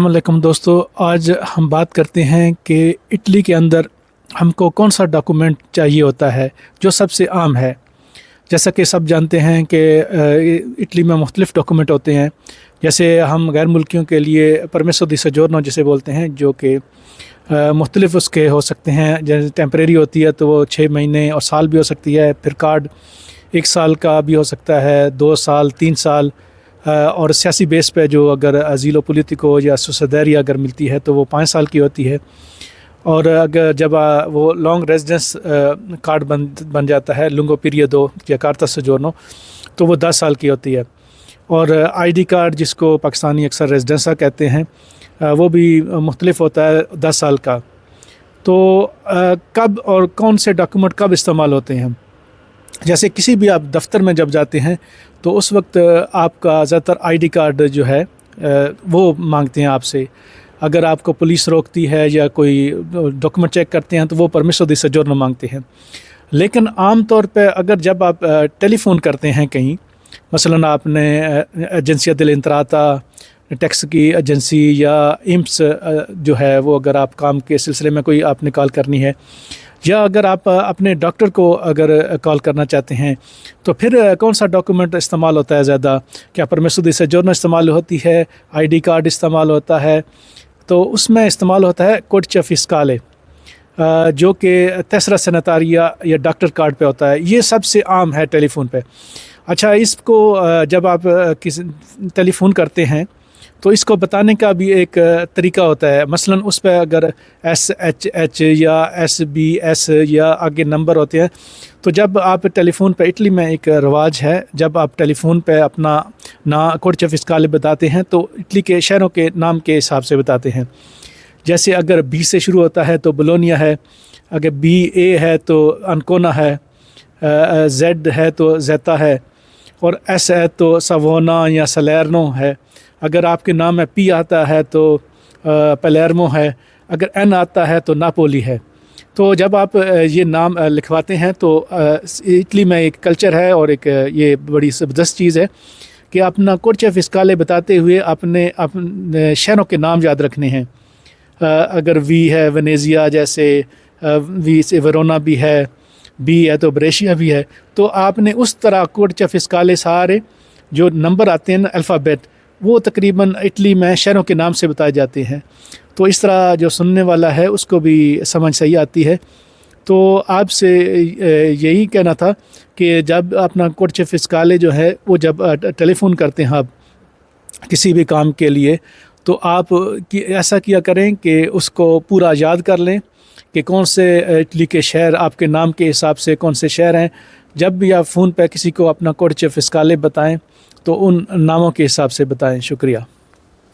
अलैकुम दोस्तों। आज हम बात करते हैं कि इटली के अंदर हमको कौन सा डॉक्यूमेंट चाहिए होता है जो सबसे आम है। जैसा कि सब जानते हैं कि इटली में मुख्तलिफ़ डॉक्यूमेंट होते हैं। जैसे हम गैर मुल्कियों के लिए परमिसो दी सोजोर्नो जिसे बोलते हैं, जो कि मुख्तलिफ़ उसके हो सकते हैं। जैसे टेम्परेरी होती है तो वो 6 महीने और साल भी हो सकती है। फिर कार्ड 1 साल का भी हो सकता है, 2 साल, 3 साल। और सियासी बेस पे जो अगर अजीलो पोलिटिको या सुसदैरिया अगर मिलती है तो वो 5 साल की होती है। और अगर जब वो लॉन्ग रेजिडेंस कार्ड बन जाता है, लुंगो पीरियडो या कार्ता सोजोर्नो, तो वो 10 साल की होती है। और आईडी कार्ड जिसको पाकिस्तानी अक्सर रेजिडेंसा कहते हैं, वो भी मुख्तलिफ होता है 10 साल का। तो कब और कौन से डॉक्यूमेंट कब इस्तेमाल होते हैं? जैसे किसी भी आप दफ्तर में जब जाते हैं तो उस वक्त आपका ज़्यादातर आईडी कार्ड जो है वो मांगते हैं आपसे। अगर आपको पुलिस रोकती है या कोई डॉक्यूमेंट चेक करते हैं तो वो परमिसो दी सोजोर्नो मांगते हैं। लेकिन आम तौर पे अगर जब आप टेलीफ़ोन करते हैं कहीं, मसलन आपने एजेंसिया दिल इंतराता, टैक्स की एजेंसी या इम्स जो है वो, अगर आप काम के सिलसिले में कोई आपने कॉल करनी है, या अगर आप अपने डॉक्टर को अगर कॉल करना चाहते हैं, तो फिर कौन सा डॉक्यूमेंट इस्तेमाल होता है ज़्यादा? क्या परमिसो दी सोजोर्नो इस्तेमाल होती है, आईडी कार्ड इस्तेमाल होता है? तो उसमें इस्तेमाल होता है कोडिce फिस्काले, जो कि तेसरा सेनेटारिया या डॉक्टर कार्ड पे होता है। ये सबसे आम है टेलीफ़ोन पे। अच्छा, इसको जब आप किसी टेलीफ़ोन करते हैं तो इसको बताने का भी एक तरीका होता है। मसलन उस पर अगर SHH या SBS या आगे नंबर होते हैं, तो जब आप टेलीफ़ोन पे, इटली में एक रवाज है, जब आप टेलीफ़ोन पे अपना कोडिce फिस्काले बताते हैं तो इटली के शहरों के नाम के हिसाब से बताते हैं। जैसे अगर B से शुरू होता है तो बोलोनिया है, अगर BA है तो अनकोना है, Z है तो ज़ेता है, और S है तो सवोना या सलेर्नो है। अगर आपके नाम में P आता है तो पलेर्मो है, अगर N आता है तो नापोली है। तो जब आप ये नाम लिखवाते हैं तो इटली में एक कल्चर है और एक ये बड़ी ज़बरदस्त चीज़ है कि अपना कोडिce फिस्काले बताते हुए अपने शहरों के नाम याद रखने हैं। अगर V है वेनेजिया, जैसे V से वेरोना भी है, B है तो ब्रेशिया भी है, तो आपने उस तरह कोडिce फिस्काले सारे जो नंबर आते हैं अल्फ़ाबेट, वो तकरीबन इटली में शहरों के नाम से बताए जाते हैं। तो इस तरह जो सुनने वाला है उसको भी समझ सही आती है। तो आपसे यही कहना था कि जब अपना कोडिce फिस्काले जो है वो जब टेलीफ़ोन करते हैं आप किसी भी काम के लिए, तो आप ऐसा किया करें कि उसको पूरा याद कर लें कि कौन से इटली के शहर आपके नाम के हिसाब से कौन से शहर हैं। जब भी आप फ़ोन पर किसी को अपना कोडिce फिस्काले बताएं तो उन नामों के हिसाब से बताएं। शुक्रिया।